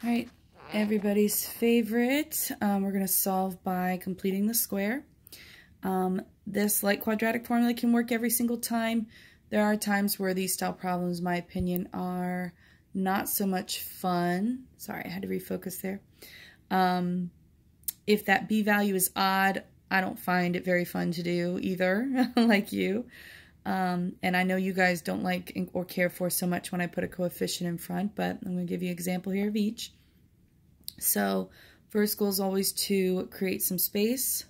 All right, everybody's favorite. We're going to solve by completing the square. This light quadratic formula can work every single time. There are times where these style problems, in my opinion, are not so much fun. Sorry, I had to refocus there. If that b value is odd, I don't find it very fun to do either, like you. And I know you guys don't like or care for so much when I put a coefficient in front, but I'm going to give you an example here of each. So first goal is always to create some space.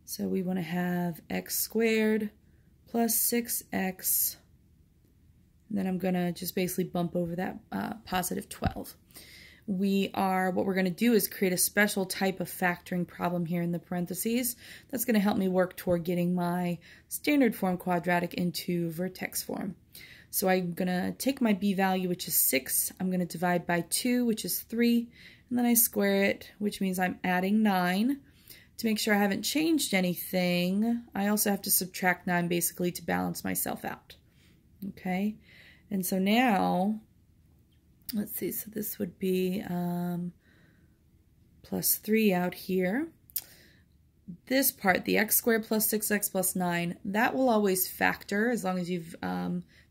So we want to have x squared plus 6x. And then I'm going to just basically bump over that positive 12. What we're going to do is create a special type of factoring problem here in the parentheses. That's going to help me work toward getting my standard form quadratic into vertex form. So I'm going to take my b value, which is 6. I'm going to divide by 2, which is 3. And then I square it, which means I'm adding 9. To make sure I haven't changed anything, I also have to subtract 9 basically to balance myself out. Okay? And so now, let's see, so this would be plus 3 out here. This part, the x squared plus 6x plus 9, that will always factor as long as you've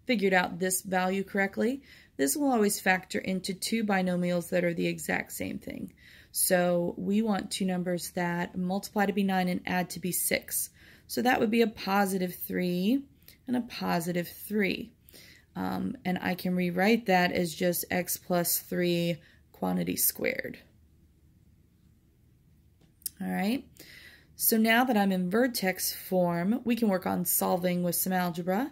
figured out this value correctly. This will always factor into two binomials that are the exact same thing. So we want two numbers that multiply to be 9 and add to be 6. So that would be a positive 3 and a positive 3. And I can rewrite that as just x plus 3 quantity squared. All right. So now that I'm in vertex form, we can work on solving with some algebra.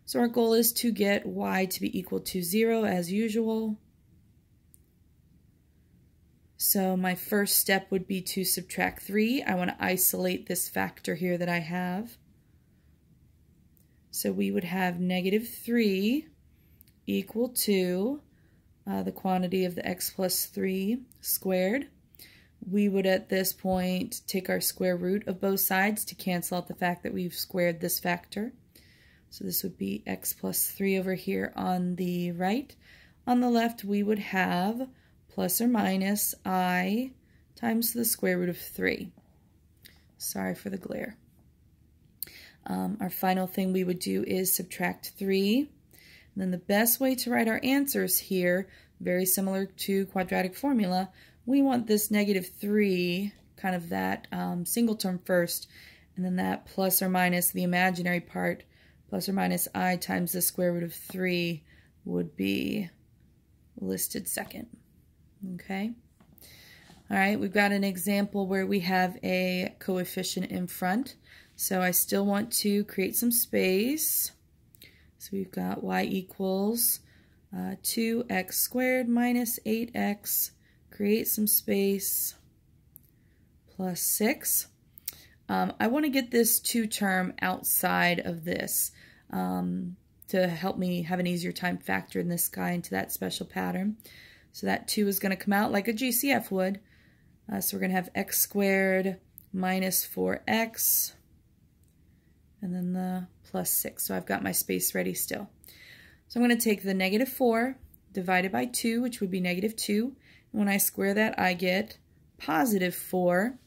So our goal is to get y to be equal to 0 as usual. So my first step would be to subtract 3. I want to isolate this factor here that I have. So we would have negative 3 equal to the quantity of the x plus 3 squared. We would at this point take our square root of both sides to cancel out the fact that we've squared this factor. So this would be x plus 3 over here on the right. On the left, we would have plus or minus I times the square root of 3. Sorry for the glare. Our final thing we would do is subtract 3. And then the best way to write our answers here, very similar to quadratic formula, we want this negative 3, kind of that single term first, and then that plus or minus the imaginary part, plus or minus I times the square root of 3 would be listed second. Okay? All right, we've got an example where we have a coefficient in front. So I still want to create some space. So we've got y equals 2x squared minus 8x. Create some space, plus 6. I want to get this 2 term outside of this to help me have an easier time factoring this guy into that special pattern. So that 2 is going to come out like a GCF would. So we're going to have x squared minus 4x, and then the plus 6. So I've got my space ready still. So I'm going to take the negative 4 divided by 2, which would be negative 2. When I square that, I get positive 4.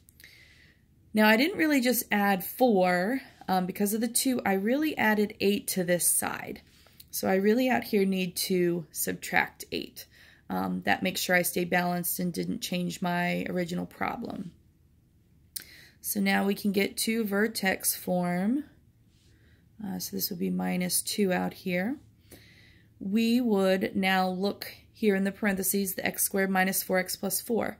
Now, I didn't really just add 4. Because of the 2, I really added 8 to this side. So I really out here need to subtract 8. That makes sure I stay balanced and didn't change my original problem. So now we can get to vertex form. So this would be minus 2 out here. We would now look here in the parentheses, the x squared minus 4x plus 4.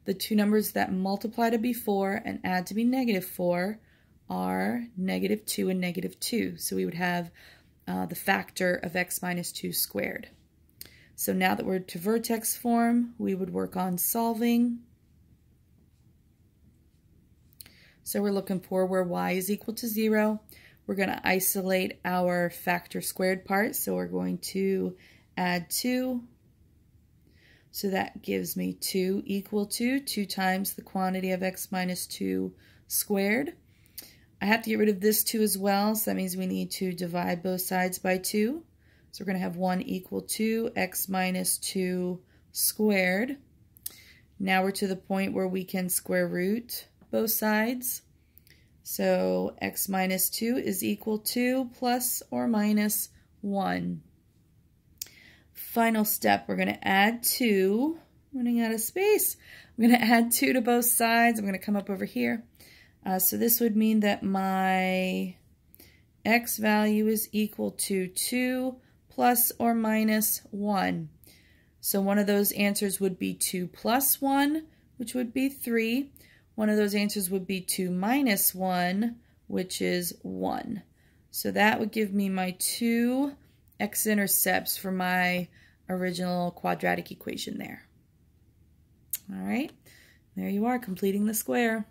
The two numbers that multiply to be 4 and add to be negative 4 are negative 2 and negative 2. So we would have the factor of x minus 2 squared. So now that we're to vertex form, we would work on solving. So we're looking for where y is equal to 0. We're going to isolate our factor squared part. So we're going to add 2. So that gives me 2 equal to 2 times the quantity of x minus 2 squared. I have to get rid of this 2 as well, so that means we need to divide both sides by 2. So we're going to have 1 equal to x minus 2 squared. Now we're to the point where we can square root both sides. So x minus 2 is equal to plus or minus 1. Final step, we're going to add 2. Running out of space. I'm going to add 2 to both sides. I'm going to come up over here. So this would mean that my x value is equal to 2 plus or minus 1. So one of those answers would be 2 plus 1, which would be 3. One of those answers would be 2 minus 1, which is 1. So that would give me my 2 x-intercepts for my original quadratic equation there. All right, there you are, completing the square.